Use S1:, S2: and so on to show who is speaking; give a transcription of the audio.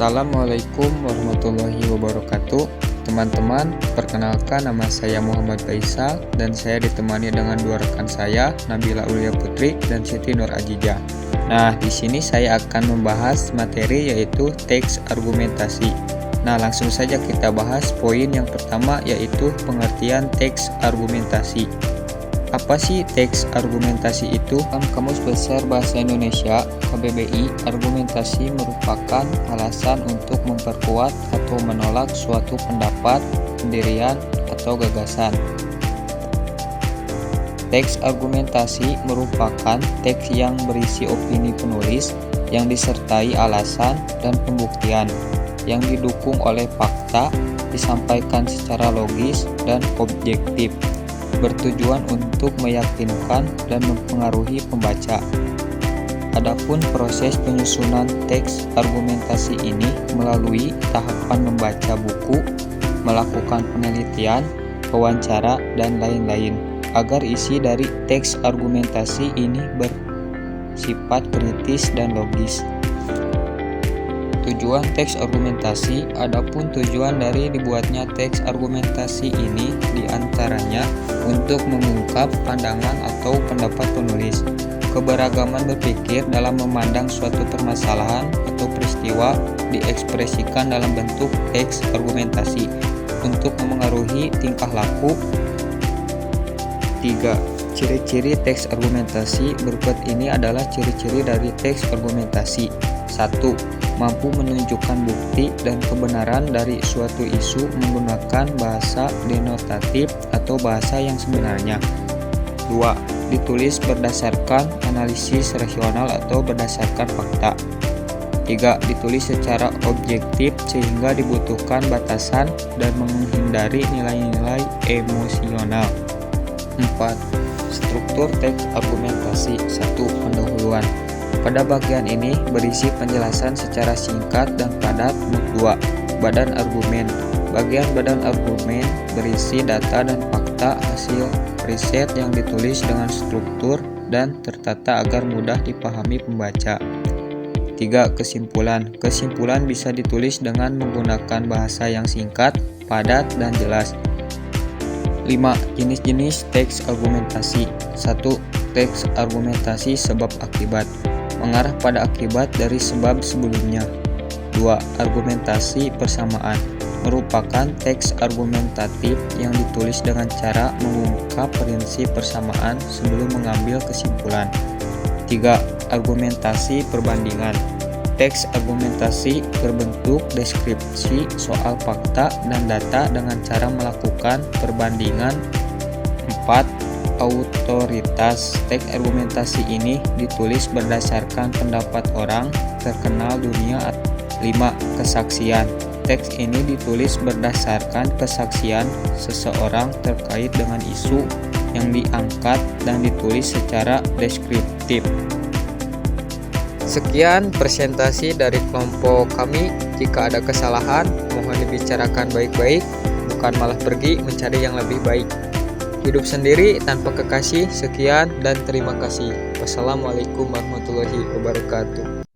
S1: Assalamualaikum warahmatullahi wabarakatuh. Teman-teman, perkenalkan nama saya Muhammad Faisal dan saya ditemani dengan dua rekan saya, Nabila Aulia Putri dan Siti Nur Ajijah. Nah, di sini saya akan membahas materi yaitu teks argumentasi. Nah, langsung saja kita bahas poin yang pertama yaitu pengertian teks argumentasi. Apa sih teks argumentasi itu? Kamus Besar Bahasa Indonesia KBBI, argumentasi merupakan alasan untuk memperkuat atau menolak suatu pendapat, pendirian, atau gagasan. Teks argumentasi merupakan teks yang berisi opini penulis yang disertai alasan dan pembuktian yang didukung oleh fakta, disampaikan secara logis dan objektif, bertujuan untuk meyakinkan dan mempengaruhi pembaca. Adapun proses penyusunan teks argumentasi ini melalui tahapan membaca buku, melakukan penelitian, wawancara, dan lain-lain, agar isi dari teks argumentasi ini bersifat kritis dan logis. Tujuan teks argumentasi. Adapun tujuan dari dibuatnya teks argumentasi ini diantaranya untuk mengungkap pandangan atau pendapat penulis, keberagaman berpikir dalam memandang suatu permasalahan atau peristiwa diekspresikan dalam bentuk teks argumentasi untuk memengaruhi tingkah laku. 3. Ciri-ciri teks argumentasi. Berikut ini adalah ciri-ciri dari teks argumentasi. 1. Mampu menunjukkan bukti dan kebenaran dari suatu isu menggunakan bahasa denotatif atau bahasa yang sebenarnya. 2. Ditulis berdasarkan analisis rasional atau berdasarkan fakta. 3. Ditulis secara objektif sehingga dibutuhkan batasan dan menghindari nilai-nilai emosional. 4. Struktur teks argumentasi. 1. Pendahuluan. Pada bagian ini berisi penjelasan secara singkat dan padat. 2. Badan argumen. Bagian badan argumen berisi data dan fakta hasil riset yang ditulis dengan struktur dan tertata agar mudah dipahami pembaca. 3. Kesimpulan. Kesimpulan bisa ditulis dengan menggunakan bahasa yang singkat, padat, dan jelas. 5. Jenis-jenis teks argumentasi. 1. Teks argumentasi sebab akibat. Mengarah pada akibat dari sebab sebelumnya. 2. Argumentasi persamaan. Merupakan teks argumentatif yang ditulis dengan cara mengungkap prinsip persamaan sebelum mengambil kesimpulan. 3. Argumentasi perbandingan. Teks argumentasi berbentuk deskripsi soal fakta dan data dengan cara melakukan perbandingan. 4. Autoritas. Teks argumentasi ini ditulis berdasarkan pendapat orang terkenal dunia. 5. Kesaksian. Teks ini ditulis berdasarkan kesaksian seseorang terkait dengan isu yang diangkat dan ditulis secara deskriptif. Sekian presentasi dari kelompok kami. Jika ada kesalahan, mohon dibicarakan baik-baik, bukan malah pergi mencari yang lebih baik. Hidup sendiri tanpa kekasih. Sekian dan terima kasih. Wassalamualaikum warahmatullahi wabarakatuh.